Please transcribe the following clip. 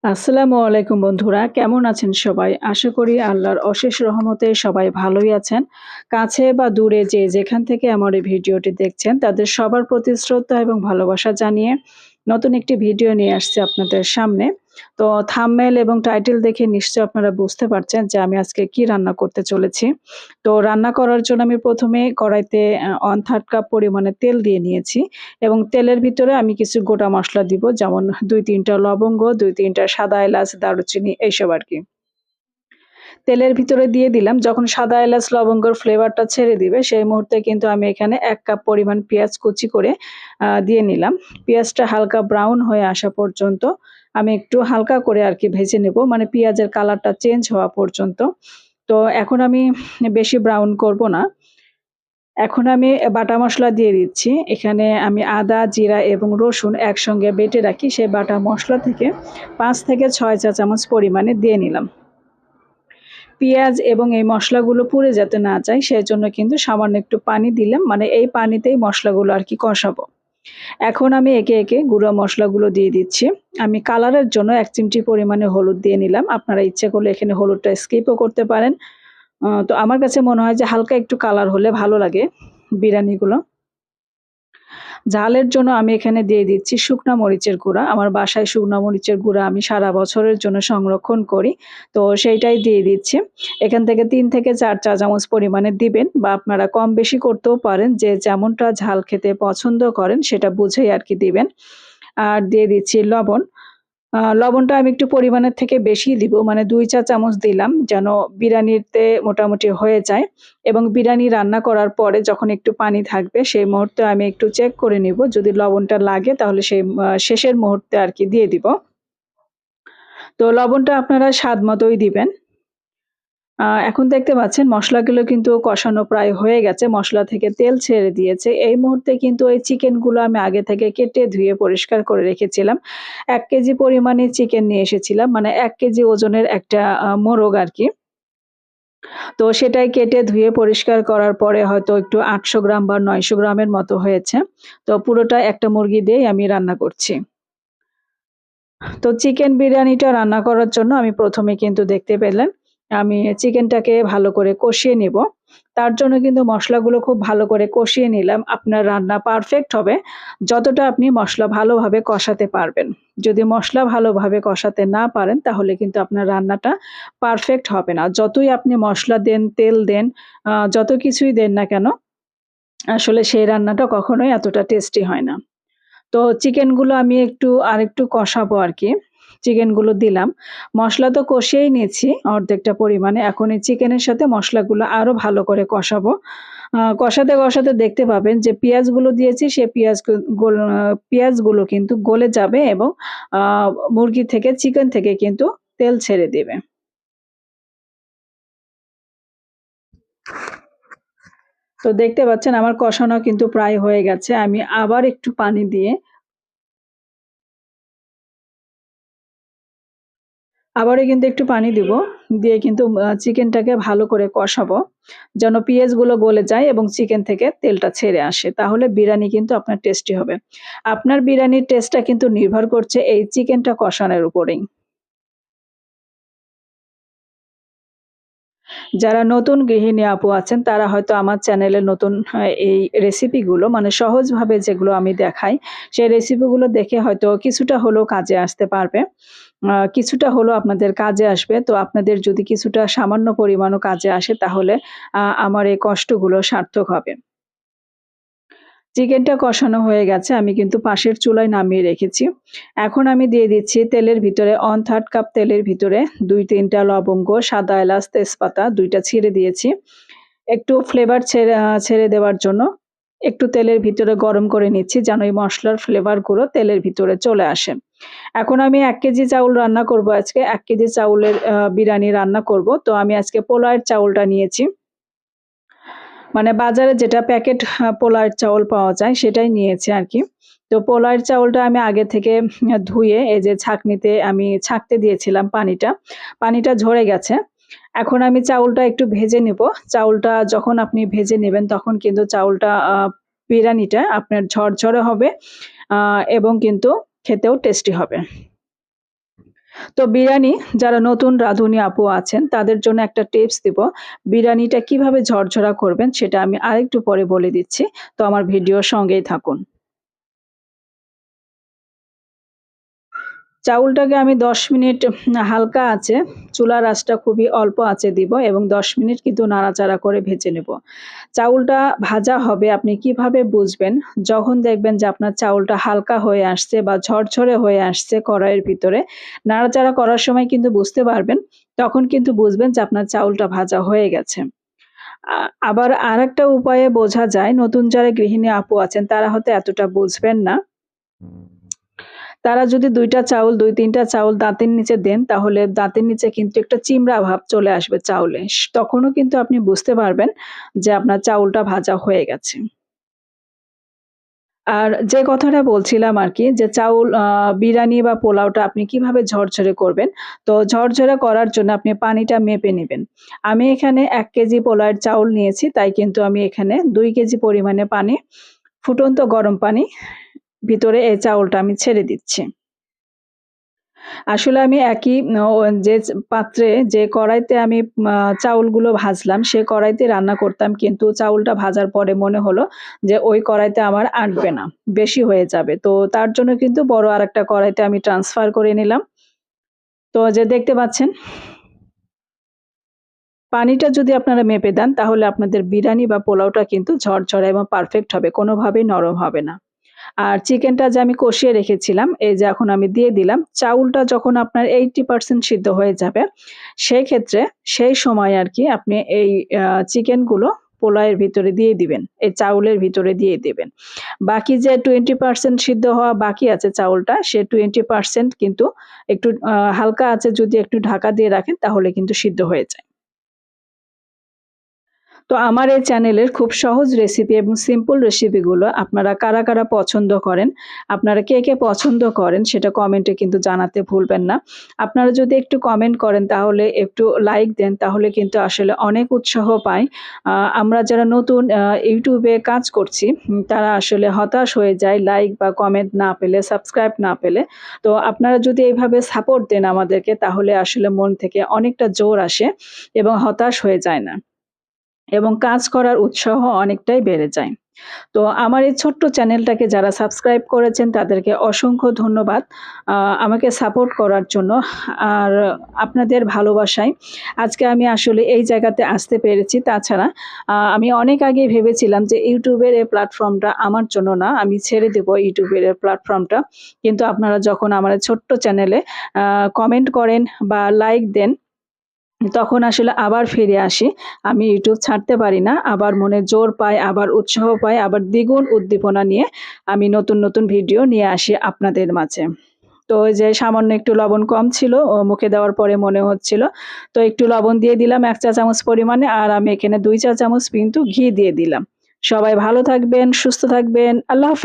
আসসালামু আলাইকুম বন্ধুরা, কেমন আছেন সবাই? আশা করি আল্লাহর অশেষ রহমতে সবাই ভালোই আছেন। কাছে বা দূরে যে যেখান থেকে আমার এই ভিডিওটি দেখছেন তাদের সবার প্রতি শ্রদ্ধা এবং ভালোবাসা জানিয়ে নতুন একটি ভিডিও নিয়ে আসছি আপনাদের সামনে। তো থাম্বনেইল এবং টাইটেল দেখে নিশ্চয়ই আপনারা বুঝতে পারছেন যে আমি আজকে কি রান্না করতে চলেছি। তো রান্না করার জন্য আমি ১ম এ কড়াইতে 1/3 কাপ পরিমাণে তেল দিয়ে নিয়েছি এবং তেলের ভিতরে আমি কিছু গোটা মসলা দিব, যেমন ২-৩ টা লবঙ্গ, ২-৩ টা সাদা এলাচ, দারুচিনি এইসব আরকি। তেলের ভিতরে দিয়ে দিলাম। যখন সাদা এলাচ, লবঙ্গর ফ্লেভারটা ছেড়ে দিবে, সেই মুহূর্তে কিন্তু আমি এখানে ১ কাপ পরিমাণ পেঁয়াজ কুচি করে দিয়ে নিলাম। পেঁয়াজটা হালকা ব্রাউন হয়ে আসা পর্যন্ত আমি একটু হালকা করে আরকি ভেজে নেব। মানে পেঁয়াজের কালারটা চেঞ্জ হওয়া পর্যন্ত। তো এখন আমি বেশি ব্রাউন করব না। এখন আমি বাটা মসলা দিয়ে দিচ্ছি। এখানে আমি আদা, জিরা এবং রসুন একসঙ্গে বেটে রাখি। সেই বাটা মসলা থেকে ৫ থেকে ৬ চা চামচ পরিমাণে দিয়ে নিলাম। পেঁয়াজ এবং এই মসলাগুলো পুড়ে যাতে না যায়, সেজন্য কিন্তু সামান্য একটু পানি দিলাম। মানে এই পানিতেই মসলাগুলো আরকি কষাবো। এখন আমি একে, একে গুঁড়া মসলাগুলো দিয়ে দিচ্ছি। আমি কালারের জন্য ১ চিমটি পরিমাণে হলুদ দিয়ে নিলাম। আপনারা ইচ্ছে করলে এখানে হলুদটা স্কিপও করতে পারেন। তো আমার কাছে মনে হয় যে হালকা একটু কালার হলে ভালো লাগে বিরিয়ানিগুলো। ঝালের জন্য আমি এখানে দিয়ে দিচ্ছি শুকনা মরিচের গুঁড়া। আমার বাসায় শুকনা মরিচের গুঁড়া আমি সারা বছরের জন্য সংরক্ষণ করি। তো সেইটাই দিয়ে দিচ্ছি। এখান থেকে ৩ থেকে ৪ চা চামচ পরিমাণে দিবেন, বা আপনারা কম বেশি করতেও পারেন। যে যেমনটা ঝাল খেতে পছন্দ করেন সেটা বুঝেই আরকি দিবেন। আর দিয়ে দিচ্ছি লবণ। লবণটা আমি একটু পরিমাণের থেকে বেশিই দিব। মানে ২ চা চামচ দিলাম, যেন বিরিয়ানিতে মোটামুটি হয়ে যায়। এবং বিরিয়ানি রান্না করার পরে যখন একটু পানি থাকবে, সেই মুহূর্তে আমি একটু চেক করে নিব। যদি লবণটা লাগে তাহলে সেই শেষের মুহূর্তে আরকি দিয়ে দিব। তো লবণটা আপনারা স্বাদ মতোই দিবেন। এখন দেখতে পাচ্ছেন মসলাগুলো কিন্তু কষানো প্রায় হয়ে গেছে। মসলা থেকে তেল ছেড়ে দিয়েছে। এই মুহূর্তে কিন্তু এই চিকেনগুলো আমি আগে থেকে কেটে ধুয়ে পরিষ্কার করে রেখেছিলাম। ১ কেজি পরিমাণে চিকেন নিয়ে এসেছিলাম। মানে ১ কেজি ওজনের একটা মোরগ আরকি। তো সেটাই কেটে ধুয়ে পরিষ্কার করার পরে হয়তো একটু ৮০০ গ্রাম বা ৯০০ গ্রামের মতো হয়েছে। তো পুরোটা একটা মুরগি দিয়েই আমি রান্না করছি। তো চিকেন বিরিয়ানিটা রান্না করার জন্য আমি ১ম এ কিন্তু দেখতে পেলেন, আমি চিকেনটাকে ভালো করে কষিয়ে নিবো। তার জন্য কিন্তু মসলাগুলো খুব ভালো করে কষিয়ে নিলাম। আপনার রান্না পারফেক্ট হবে যতটা আপনি মসলা ভালোভাবে কষাতে পারবেন। যদি মসলা ভালোভাবে কষাতে না পারেন তাহলে কিন্তু আপনার রান্নাটা পারফেক্ট হবে না। যতই আপনি মসলা দেন, তেল দেন, যত কিছুই দেন না কেন, আসলে সেই রান্নাটা কখনোই এতটা টেস্টি হয় না। তো চিকেনগুলো আমি আরেকটু কষাবো আরকি। চিকেনগুলো দিলাম। মসলা তো কষিয়েই নিয়েছি অর্ধেকটা পরিমাণে। এখন এই চিকেনের সাথে মসলাগুলো আরো ভালো করে কষাবো। কষাতে, কষাতে দেখতে পাবেন যে পেঁয়াজগুলো দিয়েছি, সে পেঁয়াজগুলো কিন্তু গলে যাবে এবং আ মুরগি থেকে, চিকেন থেকে কিন্তু তেল ছেড়ে দেবে। তো দেখতে পাচ্ছেন আমার কষানো কিন্তু প্রায় হয়ে গেছে। আমি আবার একটু পানি দিয়ে আবারও কিন্তু একটু পানি দিব। দিয়ে কিন্তু চিকেনটাকে ভালো করে কষাবো। যেন পেঁয়াজগুলো গলে যায় এবং চিকেন থেকে তেলটা ছেড়ে আসে। তাহলে বিরিয়ানি কিন্তু আপনার টেস্টি হবে। আপনার বিরিয়ানির টেস্টটা কিন্তু নির্ভর করছে এই চিকেনটা কষানোর উপরেই। যারা নতুন গৃহিণী আপু আছেন তারা হয়তো আমার চ্যানেলে নতুন এই রেসিপিগুলো, মানে সহজভাবে যেগুলো আমি দেখাই, সেই রেসিপিগুলো দেখে হয়তো কিছুটা হলেও কাজে আসতে পারবে। কিছুটা হলেও আপনাদের কাজে আসবে। তো আপনাদের যদি কিছুটা সামান্য পরিমাণও কাজে আসে তাহলে আমার এই কষ্টগুলো সার্থক হবে। চিকেনটা কষানো হয়ে গেছে। আমি কিন্তু পাশের চুলায় নামিয়ে রেখেছি। এখন আমি দিয়ে দিচ্ছি তেলের ভিতরে 1/3 কাপ তেলের ভিতরে ২-৩ টা লবঙ্গ, সাদা এলাচ, তেজপাতা ২ টা ছিঁড়ে দিয়েছি। একটু ফ্লেভার ছেড়ে দেওয়ার জন্য একটু তেলের ভিতরে গরম করে নিচ্ছি, যেন এই মসলার ফ্লেভার গুলো তেলের ভিতরে চলে আসে। এখন আমি ১ কেজি চাউল রান্না করব আজকে। ১ কেজি চাউলের বিরিয়ানি রান্না করব। তো আমি আজকে পোলাওয়ের চাউলটা নিয়েছি। মানে বাজারে যেটা প্যাকেট পোলাওয়ের চাউল পাওয়া যায় সেটাই নিয়েছি আরকি। তো পোলাওয়ের চাউলটা আমি আগে থেকে ধুয়ে এই যে ছাঁকনিতে আমি ছাঁকতে দিয়েছিলাম পানিটা। পানিটা ঝরে গেছে। এখন আমি চাউলটা একটু ভেজে নিবো। চাউলটা যখন আপনি ভেজে নিবেন তখন কিন্তু চাউলটা বিরানিটা আপনার ঝরঝরে হবে এবং কিন্তু খেতেও টেস্টি হবে। তো বিরিয়ানি যারা নতুন রাঁধুনি আপু আছেন তাদের জন্য একটা টিপস দিব। বিরিয়ানিটা কিভাবে ঝরঝরা করবেন সেটা আমি আরেকটু পরে বলে দিচ্ছি। তো আমার ভিডিওর সঙ্গেই থাকুন। চাউলটাকে আমি ১০ মিনিট হালকা আঁচে, চুলার আঁচটা খুবই অল্প আঁচে দিব এবং ১০ মিনিট কিন্তু নাড়াচাড়া করে ভেজে নেব। চাউলটা ভাজা হবে আপনি কিভাবে বুঝবেন? যখন দেখবেন যে আপনার চাউলটা হালকা হয়ে আসছে বা ঝরঝরে হয়ে আসছে কড়াইয়ের ভিতরে, নাড়াচাড়া করার সময় কিন্তু বুঝতে পারবেন। তখন কিন্তু বুঝবেন যে আপনার চাউলটা ভাজা হয়ে গেছে। আ আবার আরেকটা উপায়ে বোঝা যায়, নতুন যারা গৃহিণী আপু আছেন তারা হয়তো এতটা বুঝবেন না। তারা যদি ২ টা চাউল ২-৩ টা চাউল দাঁতের নিচে দেন, তাহলে দাঁতের নিচে কিন্তু একটা চিমড়া ভাব চলে আসবে চাউলে। তখনও কিন্তু আপনি বুঝতে পারবেন যে আপনার চাউলটা ভাজা হয়ে গেছে। আর যে কথাটা বলছিলাম আরকি যে চাউল বিরিয়ানি বা পোলাওটা আপনি কিভাবে ঝরঝরে করবেন। তো ঝরঝরে করার জন্য আপনি পানিটা মেপে নিবেন। আমি এখানে ১ কেজি পোলাওয়ের চাউল নিয়েছি, তাই কিন্তু আমি এখানে ২ কেজি পরিমাণে পানি, ফুটন্ত গরম পানি ভিতরে এই চাউলটা আমি ছেড়ে দিচ্ছি। আসলে আমি একই ও যে পাত্রে যে কড়াইতে আমি মা চাউলগুলো ভাজলাম, সে কড়াইতে রান্না করতাম। কিন্তু চাউলটা ভাজার পরে মনে হলো যে ওই কড়াইতে আমার আঁটবে না, বেশি হয়ে যাবে। তো তার জন্য কিন্তু বড় আরেকটা কড়াইতে আমি ট্রান্সফার করে নিলাম। তো যে দেখতে পাচ্ছেন, পানিটা যদি আপনারা মেপে দেন তাহলে আপনাদের বিরিয়ানি বা পোলাওটা কিন্তু ঝরঝরে এবং পারফেক্ট হবে। কোনোভাবেই নরম হবে না। আর চিকেনটা যে আমি কষিয়ে রেখেছিলাম, এই যে এখন আমি দিয়ে দিলাম। চাউলটা যখন আপনার 80% সিদ্ধ হয়ে যাবে, সেক্ষেত্রে সেই সময় আরকি আপনি এই আ চিকেনগুলো পোলাওয়ের ভিতরে দিয়ে দিবেন। এই চাউলের ভিতরে দিয়ে দিবেন। বাকি যে 20% সিদ্ধ হওয়া বাকি আছে চাউলটা, সে 20% কিন্তু একটু হালকা আঁচে যদি একটু ঢাকা দিয়ে রাখেন তাহলে কিন্তু সিদ্ধ হয়ে যায়। তো আমার এই চ্যানেলের খুব সহজ রেসিপি এবং সিম্পল রেসিপিগুলো আপনারা কারা, কারা পছন্দ করেন, আপনারা কে, কে পছন্দ করেন সেটা কমেন্টে কিন্তু জানাতে ভুলবেন না। আপনারা যদি একটু কমেন্ট করেন তাহলে একটু লাইক দেন তাহলে কিন্তু আসলে অনেক উৎসাহ পাই। আমরা যারা নতুন YouTube এ কাজ করছি তারা আসলে হতাশ হয়ে যায় লাইক বা কমেন্ট না পেলে, সাবস্ক্রাইব না পেলে। তো আপনারা যদি এইভাবে সাপোর্ট দেন আমাদেরকে তাহলে আসলে মন থেকে অনেকটা জোর আসে এবং হতাশ হয়ে যায় না। এবং কাজ করার উৎসাহ অনেকটাই বেড়ে যায়। তো আমার এই ছোট্ট চ্যানেলটাকে যারা সাবস্ক্রাইব করেছেন তাদেরকে অসংখ্য ধন্যবাদ। আ আমাকে সাপোর্ট করার জন্য। আর আপনাদের ভালোবাসায় আজকে আমি আসলে এই জায়গাতে আসতে পেরেছি। তাছাড়া আমি অনেক আগেই ভেবেছিলাম যে YouTube এর এই প্ল্যাটফর্মটা আমার জন্য না। আমি ছেড়ে দেব YouTube এর এই প্ল্যাটফর্মটা। কিন্তু আপনারা যখন আমার এই ছোট্ট চ্যানেলে আ কমেন্ট করেন বা লাইক দেন তখন আসলে আবার ফিরে আসি। আমি YouTube ছাড়তে পারি না। আবার মনে জোর পাই, আবার উৎসাহ পাই, আবার দ্বিগুণ উদ্দীপনা নিয়ে আমি নতুন, নতুন ভিডিও নিয়ে আসি আপনাদের মাঝে। তো ওই যে সামান্য একটু লবণ কম ছিল, মুখে দেওয়ার পরে মনে হচ্ছিল। তো একটু লবণ দিয়ে দিলাম ১ চা চামচ পরিমাণে আর আমি এখানে ২ চা চামচ কিন্তু ঘি দিয়ে দিলাম। সবাই ভালো থাকবেন, সুস্থ থাকবেন। আল্লাহ হাফেজ।